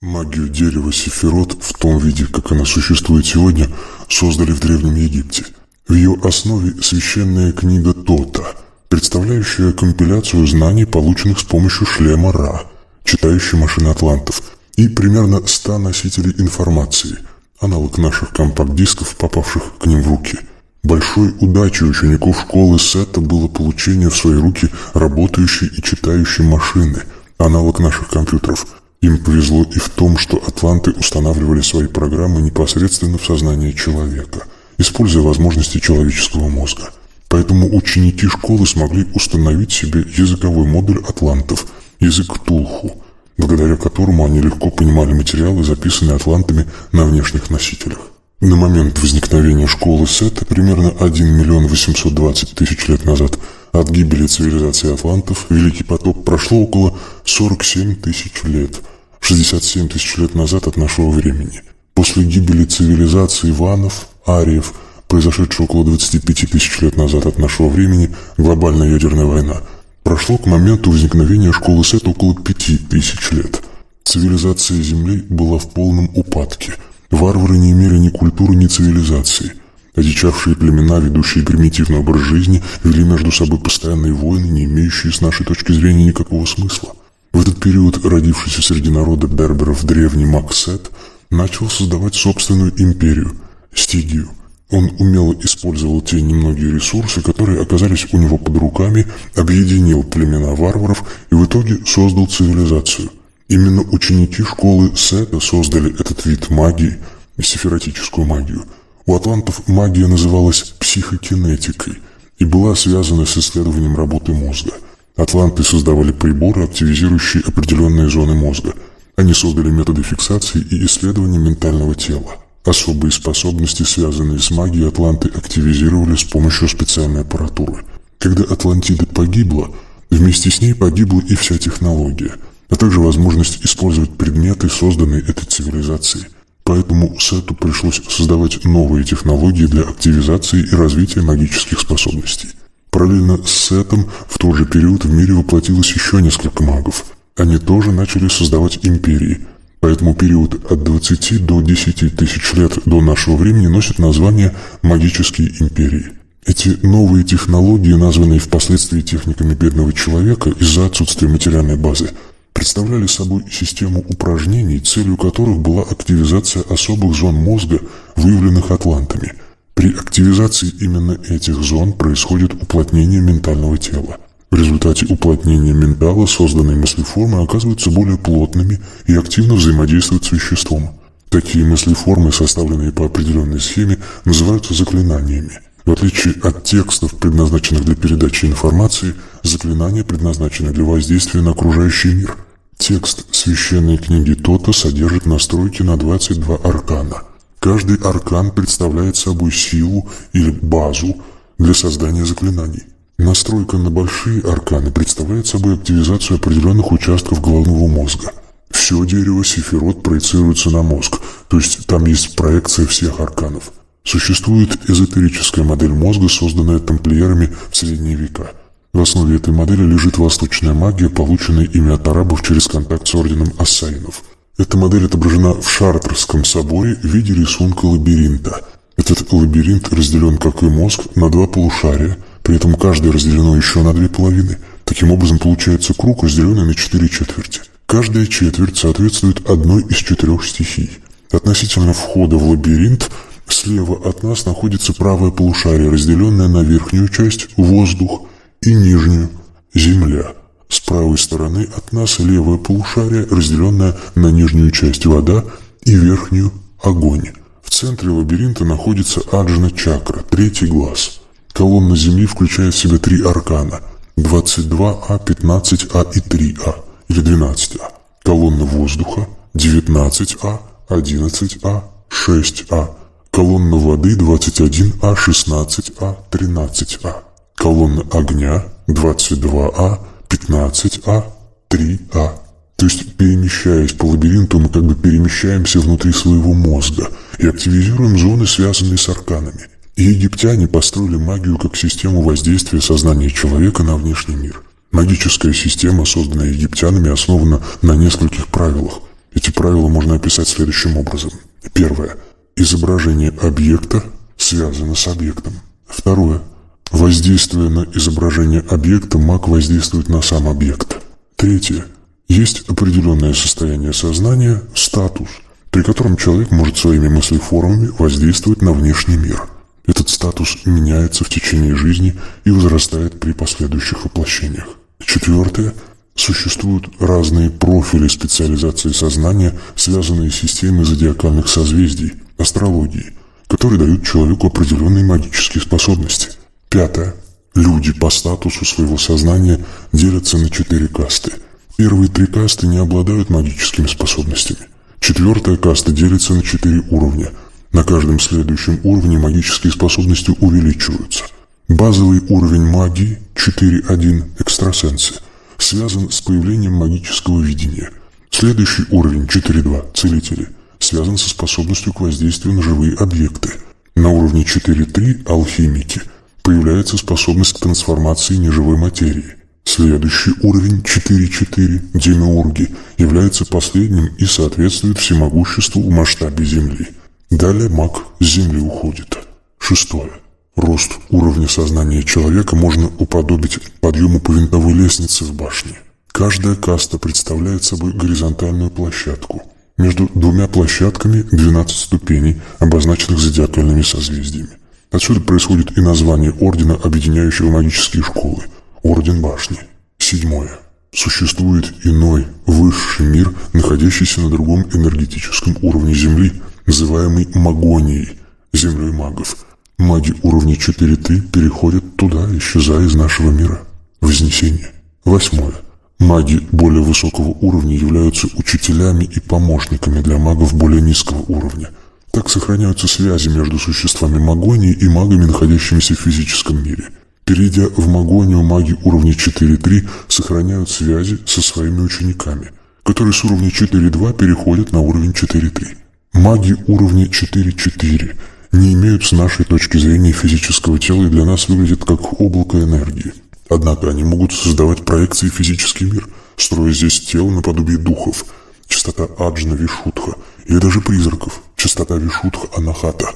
Магию дерева Сефирот в том виде, как она существует сегодня, создали в Древнем Египте. В ее основе священная книга Тота, представляющая компиляцию знаний, полученных с помощью шлема Ра, читающей машины атлантов, и примерно 100 носителей информации, аналог наших компакт-дисков, попавших к ним в руки. Большой удачей учеников школы Сета было получение в свои руки работающей и читающей машины, аналог наших компьютеров. Им повезло и в том, что атланты устанавливали свои программы непосредственно в сознание человека, используя возможности человеческого мозга. Поэтому ученики школы смогли установить себе языковой модуль атлантов, язык Тулху, благодаря которому они легко понимали материалы, записанные атлантами на внешних носителях. На момент возникновения школы Сета, примерно 1 миллион 820 тысяч лет назад, от гибели цивилизации атлантов, Великий потоп, прошло около 47 тысяч лет, 67 тысяч лет назад от нашего времени. После гибели цивилизации ванов, ариев, произошедшей около 25 тысяч лет назад от нашего времени, глобальная ядерная война, прошло к моменту возникновения школы Сета около 5 тысяч лет. Цивилизация Земли была в полном упадке. Варвары не имели ни культуры, ни цивилизации. Одичавшие племена, ведущие примитивный образ жизни, вели между собой постоянные войны, не имеющие с нашей точки зрения никакого смысла. В этот период родившийся среди народа берберов древний маг Сет начал создавать собственную империю – Стигию. Он умело использовал те немногие ресурсы, которые оказались у него под руками, объединил племена варваров и в итоге создал цивилизацию. Именно ученики школы Сета создали этот вид магии – сефиротическую магию. У атлантов магия называлась психокинетикой и была связана с исследованием работы мозга. Атланты создавали приборы, активизирующие определенные зоны мозга. Они создали методы фиксации и исследования ментального тела. Особые способности, связанные с магией, атланты активизировали с помощью специальной аппаратуры. Когда Атлантида погибла, вместе с ней погибла и вся технология, а также возможность использовать предметы, созданные этой цивилизацией. Поэтому Сету пришлось создавать новые технологии для активизации и развития магических способностей. Параллельно с Сетом в тот же период в мире воплотилось еще несколько магов. Они тоже начали создавать империи. Поэтому период от 20 до 10 тысяч лет до нашего времени носит название «магические империи». Эти новые технологии, названные впоследствии техниками бедного человека из-за отсутствия материальной базы, представляли собой систему упражнений, целью которых была активизация особых зон мозга, выявленных атлантами. При активизации именно этих зон происходит уплотнение ментального тела. В результате уплотнения ментала созданные мыслеформы оказываются более плотными и активно взаимодействуют с веществом. Такие мыслеформы, составленные по определенной схеме, называются заклинаниями. В отличие от текстов, предназначенных для передачи информации, заклинания предназначены для воздействия на окружающий мир. Текст священной книги Тота содержит настройки на 22 аркана. Каждый аркан представляет собой силу или базу для создания заклинаний. Настройка на большие арканы представляет собой активизацию определенных участков головного мозга. Все дерево Сефирот проецируется на мозг, то есть там есть проекция всех арканов. Существует эзотерическая модель мозга, созданная тамплиерами в средние века. В основе этой модели лежит восточная магия, полученная ими от арабов через контакт с орденом ассайнов. Эта модель отображена в Шартрском соборе в виде рисунка лабиринта. Этот лабиринт разделен, как и мозг, на 2 полушария, при этом каждое разделено еще на 2 половины. Таким образом получается круг, разделенный на 4 четверти. Каждая четверть соответствует одной из 4 стихий. Относительно входа в лабиринт слева от нас находится правое полушарие, разделенное на верхнюю часть – воздух, и нижнюю – земля. С правой стороны от нас левое полушарие, разделенное на нижнюю часть – вода, и верхнюю – огонь. В центре лабиринта находится аджна-чакра, 3-й глаз. Колонна Земли включает в себя 3 аркана – 22А, 15А и 3А, или 12А. Колонна воздуха – 19А, 11А, 6А. Колонна воды 21А, 16А, 13А. Колонна огня 22А, 15А, 3А. То есть, перемещаясь по лабиринту, мы как бы перемещаемся внутри своего мозга и активизируем зоны, связанные с арканами. И египтяне построили магию как систему воздействия сознания человека на внешний мир. Магическая система, созданная египтянами, основана на нескольких правилах. Эти правила можно описать следующим образом. Первое. Изображение объекта связано с объектом. Второе. Воздействуя на изображение объекта, маг воздействует на сам объект. Третье. Есть определенное состояние сознания, статус, при котором человек может своими мыслеформами воздействовать на внешний мир. Этот статус меняется в течение жизни и возрастает при последующих воплощениях. Четвертое. Существуют разные профили специализации сознания, связанные с системой зодиакальных созвездий, астрологией, которые дают человеку определенные магические способности. Пятое. Люди по статусу своего сознания делятся на 4 касты. Первые 3 касты не обладают магическими способностями. 4-я каста делится на 4 уровня. На каждом следующем уровне магические способности увеличиваются. Базовый уровень магии 4.1 экстрасенсы связан с появлением магического видения. Следующий уровень 4.2 целители связан со способностью к воздействию на живые объекты. На уровне 4.3 алхимики появляется способность к трансформации неживой материи. Следующий уровень 4.4 демиурги является последним и соответствует всемогуществу в масштабе Земли. Далее маг с Земли уходит. Шестое. Рост уровня сознания человека можно уподобить подъему по винтовой лестнице в башне. Каждая каста представляет собой горизонтальную площадку. Между 2 площадками 12 ступеней, обозначенных зодиакальными созвездиями. Отсюда происходит и название ордена, объединяющего магические школы – Орден Башни. Седьмое. Существует иной, высший мир, находящийся на другом энергетическом уровне Земли, называемый Магонией, землей магов. Маги уровня 4.3 переходят туда, исчезая из нашего мира. Вознесение. Восьмое. Маги более высокого уровня являются учителями и помощниками для магов более низкого уровня. Так сохраняются связи между существами Магонии и магами, находящимися в физическом мире. Перейдя в Магонию, маги уровня 4.3 сохраняют связи со своими учениками, которые с уровня 4.2 переходят на уровень 4.3. Маги уровня 4.4 не имеют с нашей точки зрения физического тела и для нас выглядят как облако энергии. Однако они могут создавать проекции в физический мир, строя здесь тело наподобие духов, частота Аджна Вишудха, или даже призраков, частота Вишудха Анахата.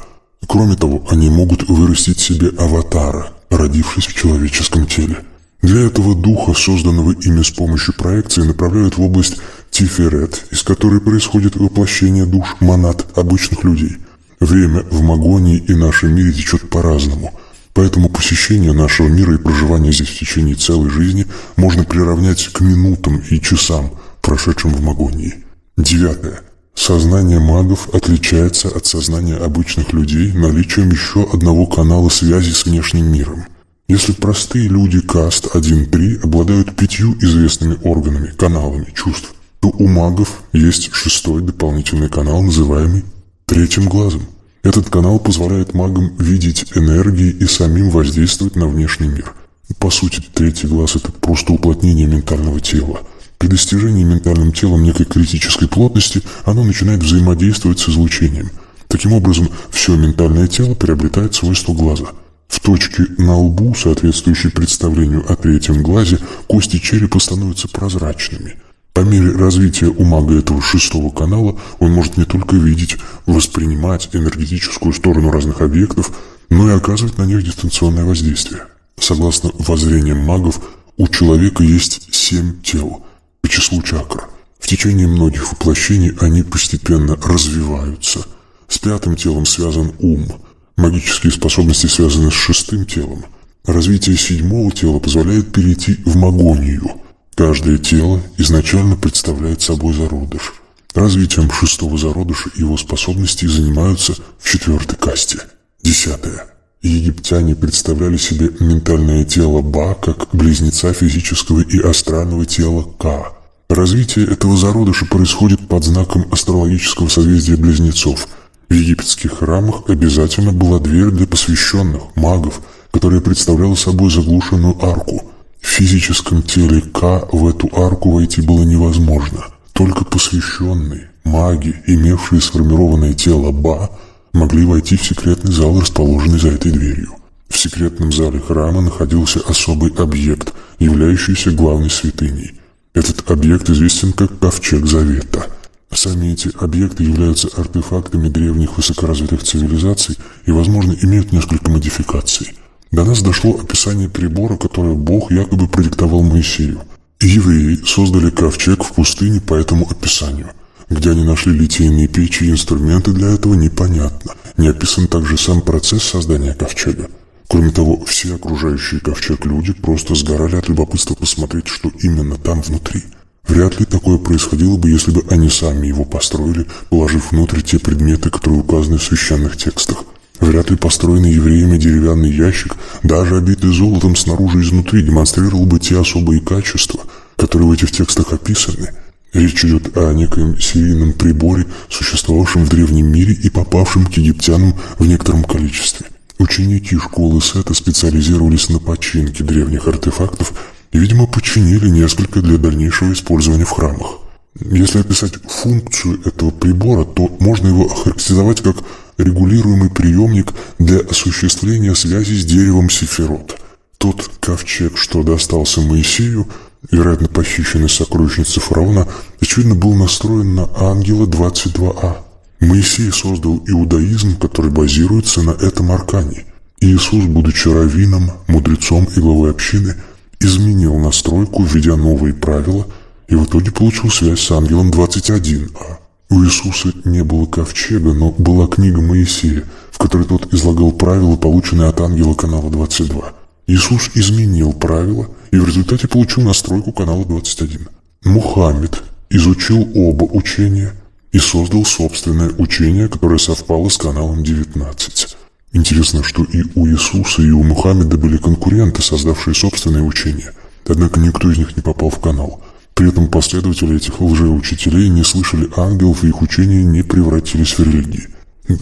Кроме того, они могут вырастить себе аватара, родившись в человеческом теле. Для этого духа, созданного ими с помощью проекции, направляют в область Тиферет, из которой происходит воплощение душ монад обычных людей. Время в Магонии и нашем мире течет по-разному, поэтому посещение нашего мира и проживание здесь в течение целой жизни можно приравнять к минутам и часам, прошедшим в Магонии. Девятое. Сознание магов отличается от сознания обычных людей наличием еще одного канала связи с внешним миром. Если простые люди каст 1-3 обладают 5 известными органами, каналами чувств, то у магов есть 6-й дополнительный канал, называемый третьим глазом. Этот канал позволяет магам видеть энергии и самим воздействовать на внешний мир. По сути, третий глаз – это просто уплотнение ментального тела. При достижении ментальным телом некой критической плотности оно начинает взаимодействовать с излучением. Таким образом, все ментальное тело приобретает свойство глаза. В точке на лбу, соответствующей представлению о третьем глазе, кости черепа становятся прозрачными. По мере развития у мага этого 6-го канала он может не только видеть, воспринимать энергетическую сторону разных объектов, но и оказывать на них дистанционное воздействие. Согласно воззрениям магов, у человека есть 7 тел по числу чакр. В течение многих воплощений они постепенно развиваются. С 5-м телом связан ум. Магические способности связаны с 6-м телом. Развитие 7-го тела позволяет перейти в Магонию. Каждое тело изначально представляет собой зародыш. Развитием 6-го зародыша и его способностей занимаются в 4-й касте. 10-е. Египтяне представляли себе ментальное тело Ба как близнеца физического и астрального тела Ка. Развитие этого зародыша происходит под знаком астрологического созвездия Близнецов. В египетских храмах обязательно была дверь для посвященных, магов, которая представляла собой заглушенную арку. В физическом теле Ка в эту арку войти было невозможно. Только посвященные, маги, имевшие сформированное тело Ба, могли войти в секретный зал, расположенный за этой дверью. В секретном зале храма находился особый объект, являющийся главной святыней. Этот объект известен как Ковчег Завета. Сами эти объекты являются артефактами древних высокоразвитых цивилизаций и, возможно, имеют несколько модификаций. До нас дошло описание прибора, которое Бог якобы продиктовал Моисею. Евреи создали ковчег в пустыне по этому описанию. Где они нашли литейные печи и инструменты для этого, непонятно. Не описан также сам процесс создания ковчега. Кроме того, все окружающие ковчег люди просто сгорали от любопытства посмотреть, что именно там внутри. Вряд ли такое происходило бы, если бы они сами его построили, положив внутрь те предметы, которые указаны в священных текстах. Вряд ли построенный евреями деревянный ящик, даже обитый золотом снаружи и изнутри, демонстрировал бы те особые качества, которые в этих текстах описаны. Речь идет о некоем серийном приборе, существовавшем в древнем мире и попавшем к египтянам в некотором количестве. Ученики школы Сета специализировались на починке древних артефактов и, видимо, починили несколько для дальнейшего использования в храмах. Если описать функцию этого прибора, то можно его охарактеризовать как регулируемый приемник для осуществления связи с деревом Сефирот. Тот ковчег, что достался Моисею, вероятно, похищенный с сокровищницы фараона, очевидно, был настроен на ангела 22А. Моисей создал иудаизм, который базируется на этом аркане. Иисус, будучи раввином, мудрецом и главой общины, изменил настройку, введя новые правила, и в итоге получил связь с ангелом 21А. У Иисуса не было ковчега, но была книга Моисея, в которой тот излагал правила, полученные от ангела канала 22. Иисус изменил правила и в результате получил настройку канала 21. Мухаммед изучил оба учения и создал собственное учение, которое совпало с каналом 19. Интересно, что и у Иисуса, и у Мухаммеда были конкуренты, создавшие собственное учение. Однако никто из них не попал в канал. При этом последователи этих лжеучителей не слышали ангелов, и их учения не превратились в религии.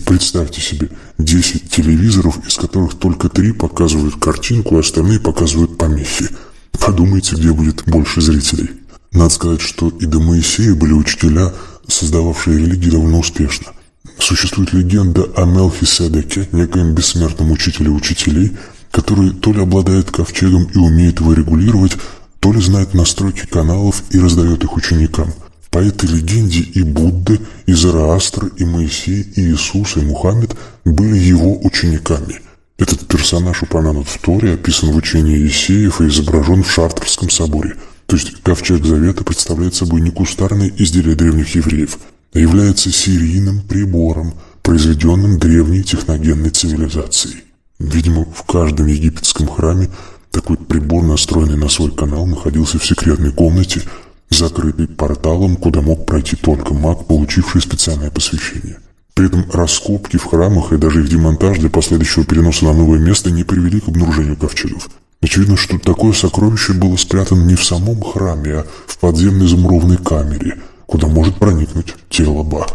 Представьте себе 10 телевизоров, из которых только 3 показывают картинку, а остальные показывают помехи. Подумайте, где будет больше зрителей. Надо сказать, что и до Моисея были учителя, создававшие религии довольно успешно. Существует легенда о Мелхиседеке, некоем бессмертном учителе учителей, который то ли обладает ковчегом и умеет его регулировать, то ли знает настройки каналов и раздает их ученикам. По этой легенде и Будда, и Зороастр, и Моисей, и Иисус, и Мухаммед были его учениками. Этот персонаж упомянут в Торе, описан в учении Иисеев и изображен в Шартрском соборе. То есть ковчег Завета представляет собой не кустарное изделие древних евреев, а является серийным прибором, произведенным древней техногенной цивилизацией. Видимо, в каждом египетском храме такой прибор, настроенный на свой канал, находился в секретной комнате, закрытой порталом, куда мог пройти только маг, получивший специальное посвящение. При этом раскопки в храмах и даже их демонтаж для последующего переноса на новое место не привели к обнаружению ковчегов. Очевидно, что такое сокровище было спрятано не в самом храме, а в подземной замурованной камере, куда может проникнуть тело Ба.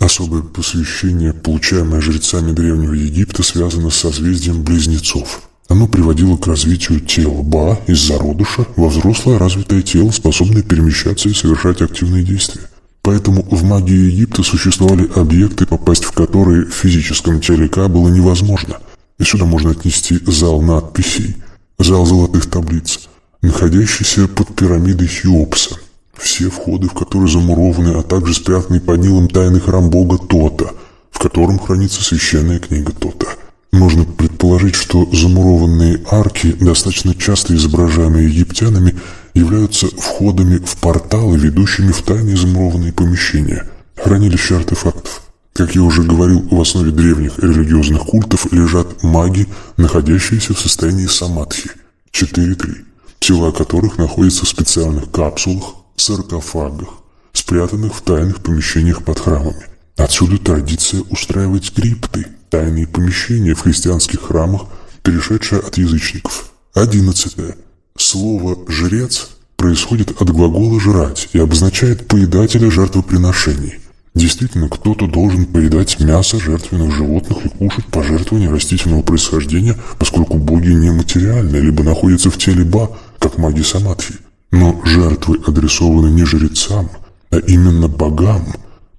Особое посвящение, получаемое жрецами Древнего Египта, связано с созвездием Близнецов. Оно приводило к развитию тела Ба из зародыша во взрослое развитое тело, способное перемещаться и совершать активные действия. Поэтому в магии Египта существовали объекты, попасть в которые в физическом теле Ка было невозможно. И сюда можно отнести зал надписей, зал золотых таблиц, находящийся под пирамидой Хеопса, все входы в которые замурованы, а также спрятанный под Нилом тайный храм бога Тота, в котором хранится священная книга Тота. Можно предположить, что замурованные арки, достаточно часто изображаемые египтянами, являются входами в порталы, ведущими в тайные замурованные помещения, хранилища артефактов. Как я уже говорил, в основе древних религиозных культов лежат маги, находящиеся в состоянии самадхи, 4-3, тела которых находятся в специальных капсулах, саркофагах, спрятанных в тайных помещениях под храмами. Отсюда традиция устраивать крипты, тайные помещения в христианских храмах, перешедшие от язычников. 11. Слово «жрец» происходит от глагола «жрать» и обозначает поедателя жертвоприношений. Действительно, кто-то должен поедать мясо жертвенных животных и кушать пожертвования растительного происхождения, поскольку боги нематериальны, либо находятся в теле Ба, как маги Самадхи. Но жертвы адресованы не жрецам, а именно богам.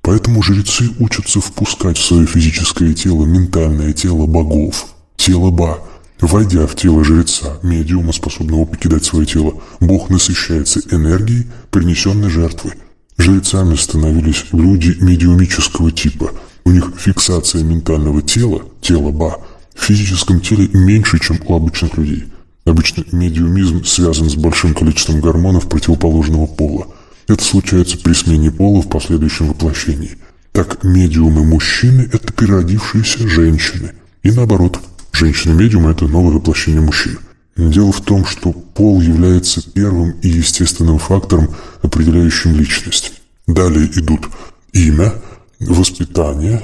Поэтому жрецы учатся впускать в свое физическое тело ментальное тело богов, тело Ба. Войдя в тело жреца, медиума, способного покидать свое тело, бог насыщается энергией принесенной жертвы. Жрецами становились люди медиумического типа. У них фиксация ментального тела, тела Ба, в физическом теле меньше, чем у обычных людей. Обычно медиумизм связан с большим количеством гормонов противоположного пола. Это случается при смене пола в последующем воплощении. Так, медиумы-мужчины – это переродившиеся женщины. И наоборот, женщины-медиумы – это новое воплощение мужчин. Дело в том, что пол является первым и естественным фактором, определяющим личность. Далее идут имя, воспитание,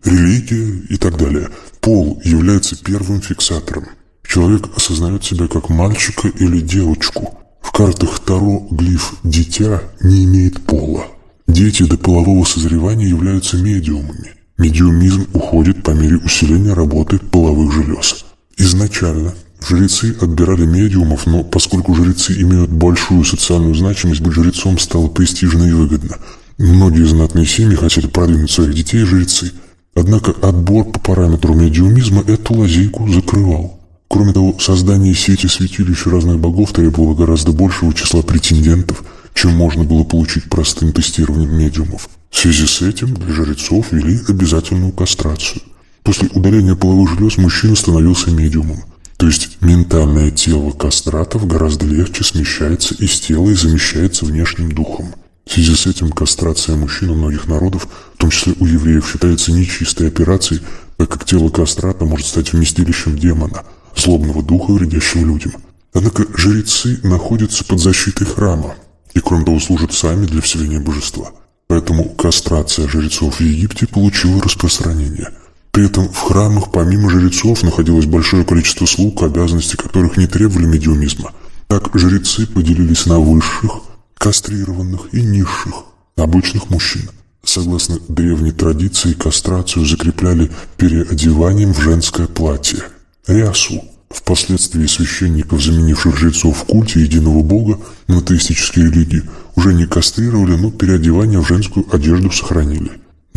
религия и так далее. Пол является первым фиксатором. Человек осознает себя как мальчика или девочку. В картах Таро глиф «Дитя» не имеет пола. Дети до полового созревания являются медиумами. Медиумизм уходит по мере усиления работы половых желез. Изначально жрецы отбирали медиумов, но поскольку жрецы имеют большую социальную значимость, быть жрецом стало престижно и выгодно. Многие знатные семьи хотели продвинуть своих детей жрецы, однако отбор по параметру медиумизма эту лазейку закрывал. Кроме того, создание сети святилищ разных богов требовало гораздо большего числа претендентов, чем можно было получить простым тестированием медиумов. В связи с этим для жрецов ввели обязательную кастрацию. После удаления половых желез мужчина становился медиумом. То есть ментальное тело кастратов гораздо легче смещается из тела и замещается внешним духом. В связи с этим кастрация мужчин у многих народов, в том числе у евреев, считается нечистой операцией, так как тело кастрата может стать вместилищем демона, злобного духа, вредящего людям. Однако жрецы находятся под защитой храма и, кроме того, служат сами для вселения божества. Поэтому кастрация жрецов в Египте получила распространение. При этом в храмах помимо жрецов находилось большое количество слуг, обязанности которых не требовали медиумизма. Так жрецы поделились на высших, кастрированных и низших, обычных мужчин. Согласно древней традиции, кастрацию закрепляли переодеванием в женское платье – рясу. Впоследствии священников, заменивших жрецов в культе единого бога, монотеистические религии, уже не кастрировали, но переодевание в женскую одежду сохранили.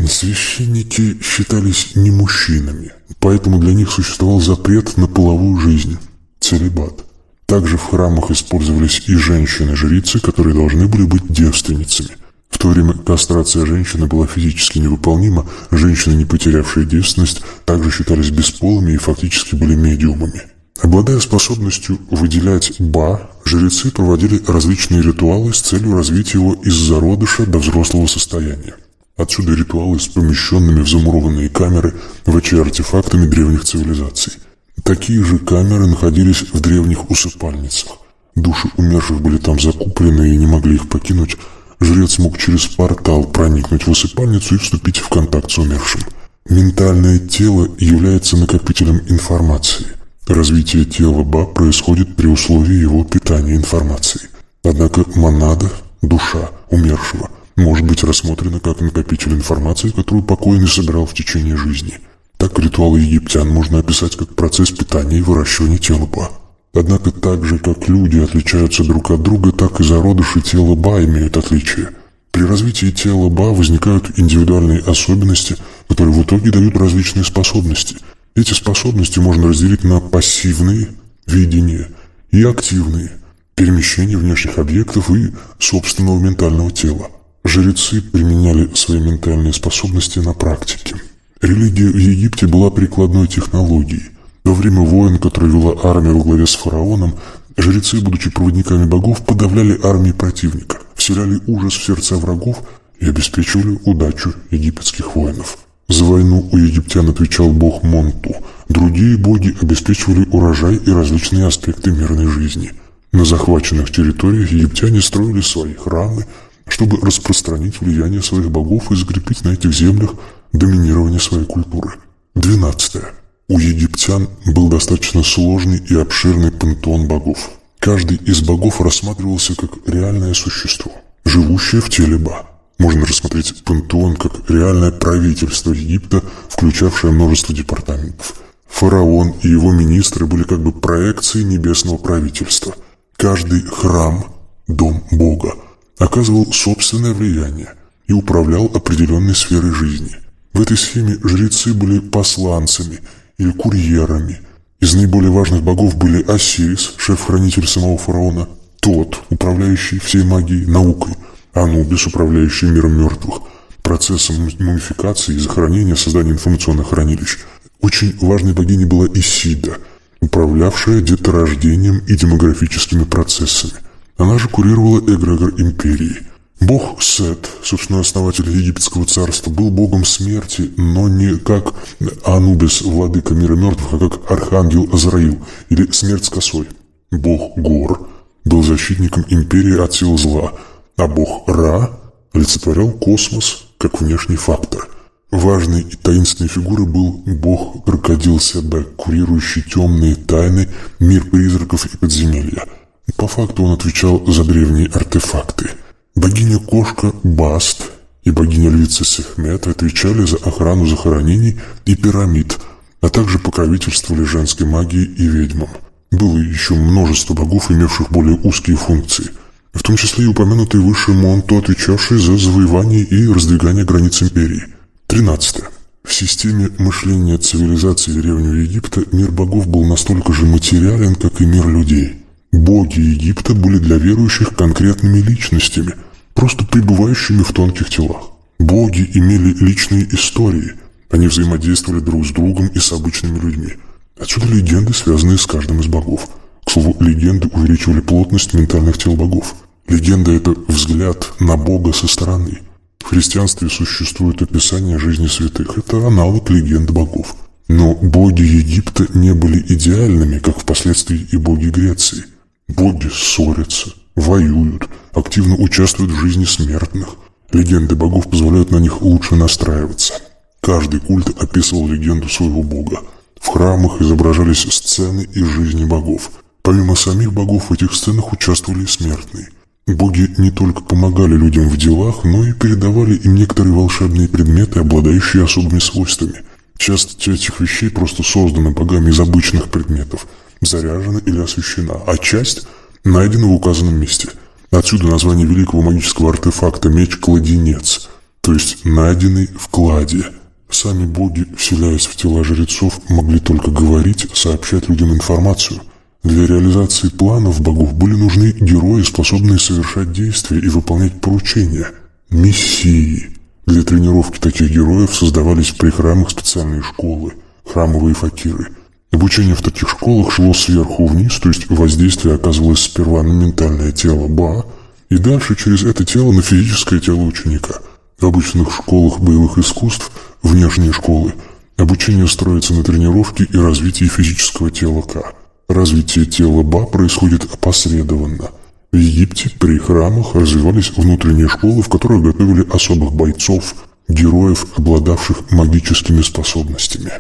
Священники считались не мужчинами, поэтому для них существовал запрет на половую жизнь – целибат. Также в храмах использовались и женщины-жрицы, которые должны были быть девственницами. В то время кастрация женщины была физически невыполнима, женщины, не потерявшие девственность, также считались бесполыми и фактически были медиумами. Обладая способностью выделять Ба, жрецы проводили различные ритуалы с целью развития его из зародыша до взрослого состояния. Отсюда ритуалы с помещенными в замурованные камеры ВЧ-артефактами древних цивилизаций. Такие же камеры находились в древних усыпальницах. Души умерших были там закуплены и не могли их покинуть. Жрец мог через портал проникнуть в усыпальницу и вступить в контакт с умершим. Ментальное тело является накопителем информации. Развитие тела Ба происходит при условии его питания информацией. Однако монада, душа умершего, может быть рассмотрена как накопитель информации, которую покойный собирал в течение жизни. Так ритуалы египтян можно описать как процесс питания и выращивания тела Ба. Однако так же, как люди отличаются друг от друга, так и зародыши тела Ба имеют отличия. При развитии тела Ба возникают индивидуальные особенности, которые в итоге дают различные способности. Эти способности можно разделить на пассивные, видение, и активные, перемещение внешних объектов и собственного ментального тела. Жрецы применяли свои ментальные способности на практике. Религия в Египте была прикладной технологией. Во время войн, которые вела армия во главе с фараоном, жрецы, будучи проводниками богов, подавляли армии противника, вселяли ужас в сердца врагов и обеспечивали удачу египетских воинов. За войну у египтян отвечал бог Монту. Другие боги обеспечивали урожай и различные аспекты мирной жизни. На захваченных территориях египтяне строили свои храмы, чтобы распространить влияние своих богов и закрепить на этих землях доминирование своей культуры. 12. У египтян был достаточно сложный и обширный пантеон богов. Каждый из богов рассматривался как реальное существо, живущее в теле Ба. Можно рассмотреть пантеон как реальное правительство Египта, включавшее множество департаментов. Фараон и его министры были как бы проекцией небесного правительства. Каждый храм, дом Бога, оказывал собственное влияние и управлял определенной сферой жизни. В этой схеме жрецы были посланцами или курьерами. Из наиболее важных богов были Осирис, шеф-хранитель самого фараона, Тот, управляющий всей магией, наукой, Анубис, управляющий миром мертвых, процессом мумификации и захоронения, создания информационных хранилищ. Очень важной богиней была Исида, управлявшая деторождением и демографическими процессами. Она же курировала эгрегор империи. Бог Сет, собственно, основатель египетского царства, был богом смерти, но не как Анубис, владыка мира мертвых, а как архангел Азраил или смерть с косой. Бог Гор был защитником империи от сил зла, а бог Ра олицетворял космос как внешний фактор. Важной и таинственной фигурой был бог Крокодил Себек, курирующий темные тайны, мир призраков и подземелья. По факту он отвечал за древние артефакты. Богиня-кошка Баст и богиня-львица Сехмет отвечали за охрану захоронений и пирамид, а также покровительствовали женской магии и ведьмам. Было еще множество богов, имевших более узкие функции, в том числе и упомянутый выше Монту, отвечавший за завоевание и раздвигание границ империи. 13. В системе мышления цивилизации Древнего Египта мир богов был настолько же материален, как и мир людей. Боги Египта были для верующих конкретными личностями, просто пребывающими в тонких телах. Боги имели личные истории, они взаимодействовали друг с другом и с обычными людьми. Отсюда легенды, связанные с каждым из богов. К слову, легенды увеличивали плотность ментальных тел богов. Легенда – это взгляд на Бога со стороны. В христианстве существует описание жизни святых. Это аналог легенд богов. Но боги Египта не были идеальными, как впоследствии и боги Греции. Боги ссорятся, воюют, активно участвуют в жизни смертных. Легенды богов позволяют на них лучше настраиваться. Каждый культ описывал легенду своего бога. В храмах изображались сцены из жизни богов. Помимо самих богов в этих сценах участвовали и смертные. Боги не только помогали людям в делах, но и передавали им некоторые волшебные предметы, обладающие особыми свойствами. Часть этих вещей просто создана богами из обычных предметов, заряжена или освещена, а часть найдена в указанном месте. Отсюда название великого магического артефакта меч-кладенец, то есть найденный в кладе. Сами боги, вселяясь в тела жрецов, могли только говорить, сообщать людям информацию. Для реализации планов богов были нужны герои, способные совершать действия и выполнять поручения. Мессии. Для тренировки таких героев создавались при храмах специальные школы, храмовые факиры. Обучение в таких школах шло сверху вниз, то есть воздействие оказывалось сперва на ментальное тело Ба, и дальше через это тело на физическое тело ученика. В обычных школах боевых искусств, внешние школы, обучение строится на тренировке и развитии физического тела Ка. Развитие тела Ба происходит опосредованно. В Египте при храмах развивались внутренние школы, в которых готовили особых бойцов, героев, обладавших магическими способностями.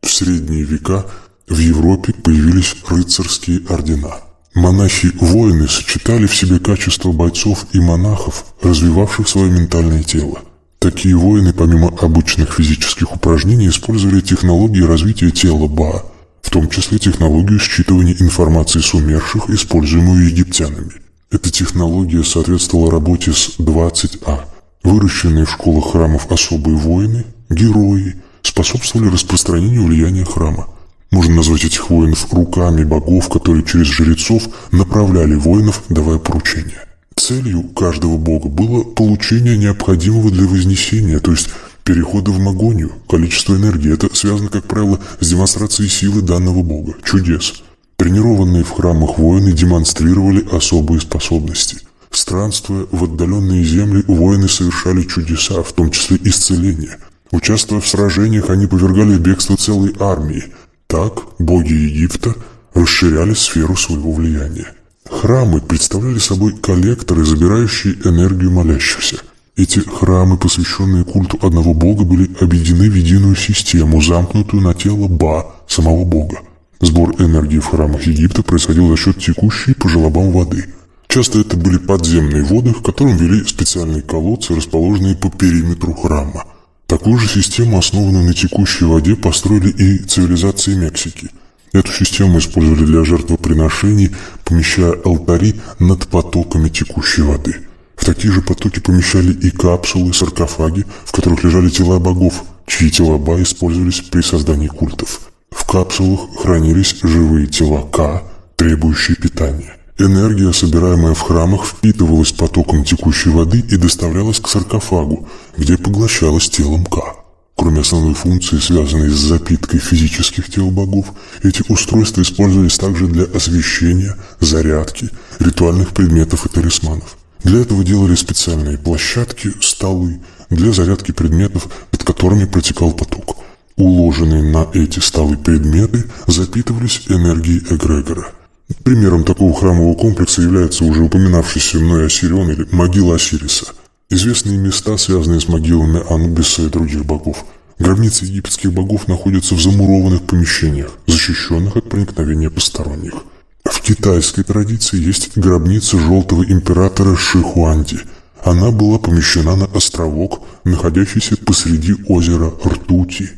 В средние века в Европе появились рыцарские ордена. Монахи-воины сочетали в себе качества бойцов и монахов, развивавших свое ментальное тело. Такие воины, помимо обычных физических упражнений, использовали технологии развития тела Ба, в том числе технологию считывания информации с умерших, используемую египтянами. Эта технология соответствовала работе с 20А. Выращенные в школах храмов особые воины, герои, способствовали распространению влияния храма. Можно назвать этих воинов руками богов, которые через жрецов направляли воинов, давая поручения. Целью каждого бога было получение необходимого для вознесения, то есть перехода в магонию, количество энергии. Это связано, как правило, с демонстрацией силы данного бога, чудес. Тренированные в храмах воины демонстрировали особые способности. Странствуя в отдаленные земли, воины совершали чудеса, в том числе исцеление. Участвуя в сражениях, они повергали в бегство целой армии. Так боги Египта расширяли сферу своего влияния. Храмы представляли собой коллекторы, забирающие энергию молящихся. Эти храмы, посвященные культу одного бога, были объединены в единую систему, замкнутую на тело Ба, самого бога. Сбор энергии в храмах Египта происходил за счет текущей по желобам воды. Часто это были подземные воды, в котором вели специальные колодцы, расположенные по периметру храма. Такую же систему, основанную на текущей воде, построили и цивилизации Мексики. Эту систему использовали для жертвоприношений, помещая алтари над потоками текущей воды. В такие же потоки помещали и капсулы, саркофаги, в которых лежали тела богов, чьи тела Ба использовались при создании культов. В капсулах хранились живые тела Ка, требующие питания. Энергия, собираемая в храмах, впитывалась потоком текущей воды и доставлялась к саркофагу, где поглощалась телом Ка. Кроме основной функции, связанной с запиткой физических тел богов, эти устройства использовались также для освещения, зарядки, ритуальных предметов и талисманов. Для этого делали специальные площадки, столы для зарядки предметов, под которыми протекал поток. Уложенные на эти столы предметы запитывались энергией эгрегора. Примером такого храмового комплекса является уже упоминавшийся мной Осирион или могила Осириса. Известные места, связанные с могилами Анубиса и других богов. Гробницы египетских богов находятся в замурованных помещениях, защищенных от проникновения посторонних. В китайской традиции есть гробница желтого императора Шихуанди. Она была помещена на островок, находящийся посреди озера Ртути.